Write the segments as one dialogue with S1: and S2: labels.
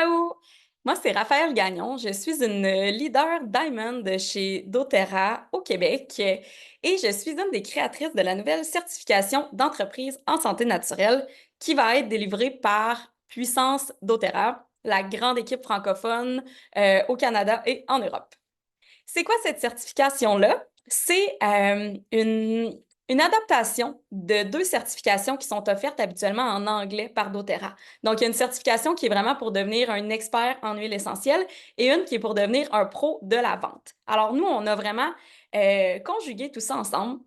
S1: Allô, moi c'est Raphaël Gagnon. Je suis une leader Diamond chez doTERRA au Québec et je suis une des créatrices de la nouvelle certification d'entreprise en santé naturelle qui va être délivrée par Puissance doTERRA, la grande équipe francophone au Canada et en Europe. C'est quoi cette certification-là? C'est une adaptation de deux certifications qui sont offertes habituellement en anglais par doTERRA. Donc, il y a une certification qui est vraiment pour devenir un expert en huile essentielle et une qui est pour devenir un pro de la vente. Alors, nous, on a vraiment conjugué tout ça ensemble.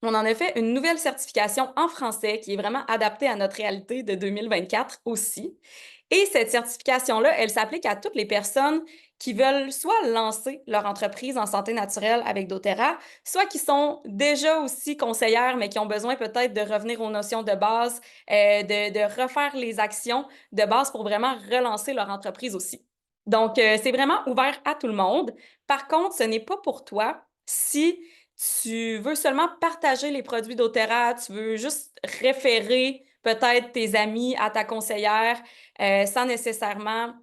S1: On en a fait une nouvelle certification en français qui est vraiment adaptée à notre réalité de 2024 aussi. Et cette certification-là, elle s'applique à toutes les personnes qui veulent soit lancer leur entreprise en santé naturelle avec doTERRA, soit qui sont déjà aussi conseillères, mais qui ont besoin peut-être de revenir aux notions de base, de refaire les actions de base pour vraiment relancer leur entreprise aussi. Donc, c'est vraiment ouvert à tout le monde. Par contre, ce n'est pas pour toi si tu veux seulement partager les produits doTERRA, tu veux juste référer peut-être tes amis à ta conseillère sans nécessairement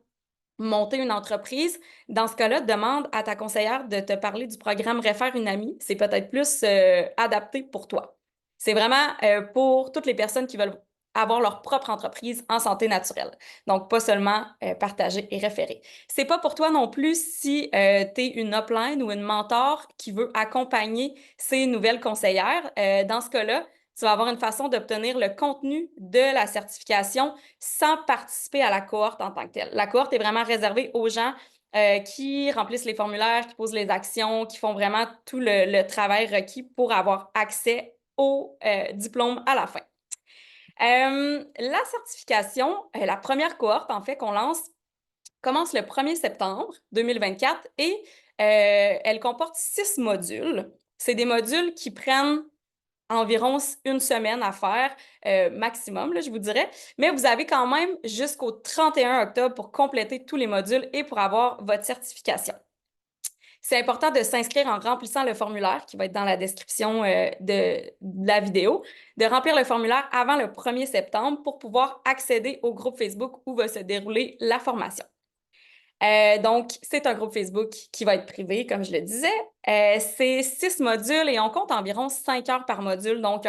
S1: monter une entreprise. Dans ce cas-là, demande à ta conseillère de te parler du programme Réfère une amie. C'est peut-être plus adapté pour toi. C'est vraiment pour toutes les personnes qui veulent avoir leur propre entreprise en santé naturelle. Donc, pas seulement partager et référer. C'est pas pour toi non plus si tu es une upline ou une mentor qui veut accompagner ces nouvelles conseillères. Dans ce cas-là, tu vas avoir une façon d'obtenir le contenu de la certification sans participer à la cohorte en tant que telle. La cohorte est vraiment réservée aux gens qui remplissent les formulaires, qui posent les actions, qui font vraiment tout le travail requis pour avoir accès au diplôme à la fin. La certification, la première cohorte en fait qu'on lance, commence le 1er septembre 2024 et elle comporte 6 modules. C'est des modules qui prennent environ une semaine à faire, maximum, là, je vous dirais. Mais vous avez quand même jusqu'au 31 octobre pour compléter tous les modules et pour avoir votre certification. C'est important de s'inscrire en remplissant le formulaire qui va être dans la description de la vidéo, de remplir le formulaire avant le 1er septembre pour pouvoir accéder au groupe Facebook où va se dérouler la formation. Donc, c'est un groupe Facebook qui va être privé, comme je le disais. C'est 6 modules et on compte environ 5 heures par module, donc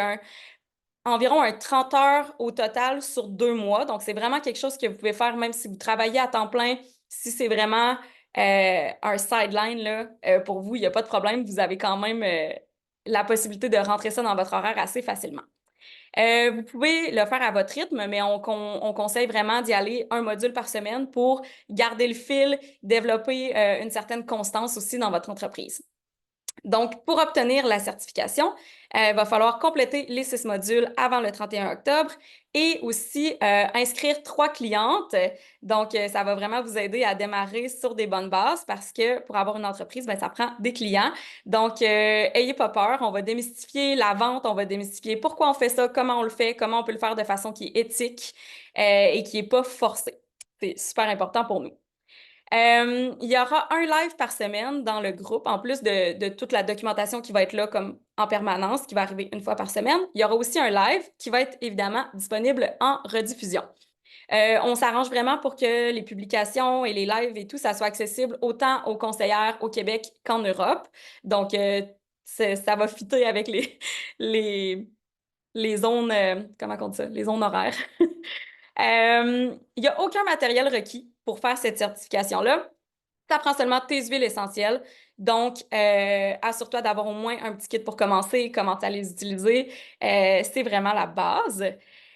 S1: environ 30 heures au total sur 2 mois. Donc, c'est vraiment quelque chose que vous pouvez faire même si vous travaillez à temps plein. Si c'est vraiment un sideline là, pour vous, il n'y a pas de problème. Vous avez quand même la possibilité de rentrer ça dans votre horaire assez facilement. Vous pouvez le faire à votre rythme, mais on conseille vraiment d'y aller un module par semaine pour garder le fil, développer une certaine constance aussi dans votre entreprise. Donc, pour obtenir la certification, il va falloir compléter les 6 modules avant le 31 octobre et aussi inscrire 3 clientes. Donc, ça va vraiment vous aider à démarrer sur des bonnes bases parce que pour avoir une entreprise, ben, ça prend des clients. Donc, ayez pas peur, on va démystifier la vente, on va démystifier pourquoi on fait ça, comment on le fait, comment on peut le faire de façon qui est éthique et qui n'est pas forcée. C'est super important pour nous. Il y aura un live par semaine dans le groupe, en plus de toute la documentation qui va être là comme en permanence, qui va arriver une fois par semaine. Il y aura aussi un live qui va être évidemment disponible en rediffusion. On s'arrange vraiment pour que les publications et les lives et tout, ça soit accessible autant aux conseillères au Québec qu'en Europe. Donc, ça va fitter avec les, les zones, comment on dit ça? Les zones horaires. Il n'y a aucun matériel requis pour faire cette certification-là. Ça prend seulement tes huiles essentielles. Donc, assure-toi d'avoir au moins un petit kit pour commencer, commencer à les utiliser. C'est vraiment la base.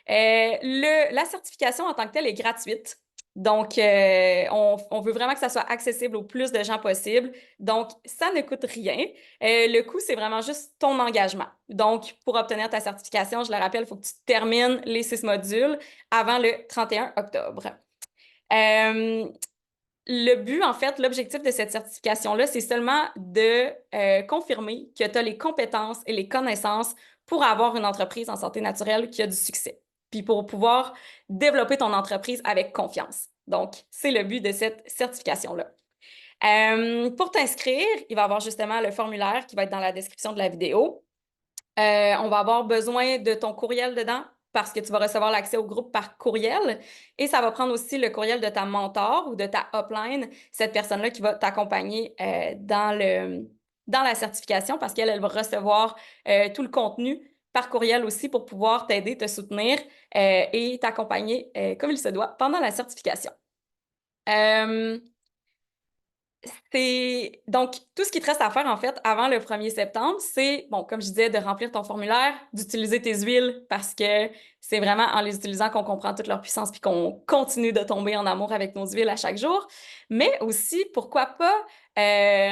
S1: La certification en tant que telle est gratuite. Donc, on veut vraiment que ça soit accessible au plus de gens possible. Donc, ça ne coûte rien. Le coût, c'est vraiment juste ton engagement. Donc, pour obtenir ta certification, je le rappelle, il faut que tu termines les 6 modules avant le 31 octobre. Euh, le but, en fait, l'objectif de cette certification-là, c'est seulement de confirmer que tu as les compétences et les connaissances pour avoir une entreprise en santé naturelle qui a du succès, puis pour pouvoir développer ton entreprise avec confiance. Donc, c'est le but de cette certification-là. Pour t'inscrire, il va y avoir justement le formulaire qui va être dans la description de la vidéo. On va avoir besoin de ton courriel dedans, parce que tu vas recevoir l'accès au groupe par courriel et ça va prendre aussi le courriel de ta mentor ou de ta upline, cette personne-là qui va t'accompagner dans la certification parce qu'elle va recevoir tout le contenu par courriel aussi pour pouvoir t'aider, te soutenir et t'accompagner comme il se doit pendant la certification. Euh, c'est donc tout ce qui te reste à faire en fait avant le 1er septembre, c'est bon, comme je disais, de remplir ton formulaire, d'utiliser tes huiles parce que c'est vraiment en les utilisant qu'on comprend toute leur puissance puis qu'on continue de tomber en amour avec nos huiles à chaque jour. Mais aussi, pourquoi pas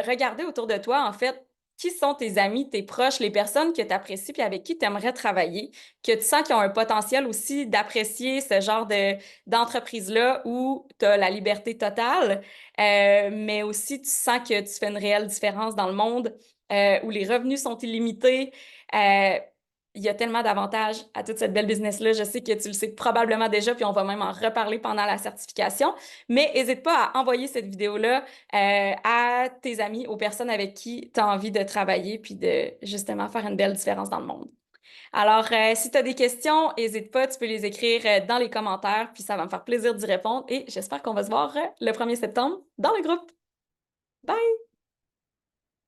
S1: regarder autour de toi en fait qui sont tes amis, tes proches, les personnes que tu apprécies puis avec qui tu aimerais travailler, que tu sens qu'ils ont un potentiel aussi d'apprécier ce genre de d'entreprise-là où tu as la liberté totale mais aussi tu sens que tu fais une réelle différence dans le monde, où les revenus sont illimités. Euh, il y a tellement d'avantages à toute cette belle business-là. Je sais que tu le sais probablement déjà, puis on va même en reparler pendant la certification. Mais n'hésite pas à envoyer cette vidéo-là à tes amis, aux personnes avec qui tu as envie de travailler, puis de justement faire une belle différence dans le monde. Alors, si tu as des questions, n'hésite pas, tu peux les écrire dans les commentaires, puis ça va me faire plaisir d'y répondre et j'espère qu'on va se voir le 1er septembre dans le groupe. Bye!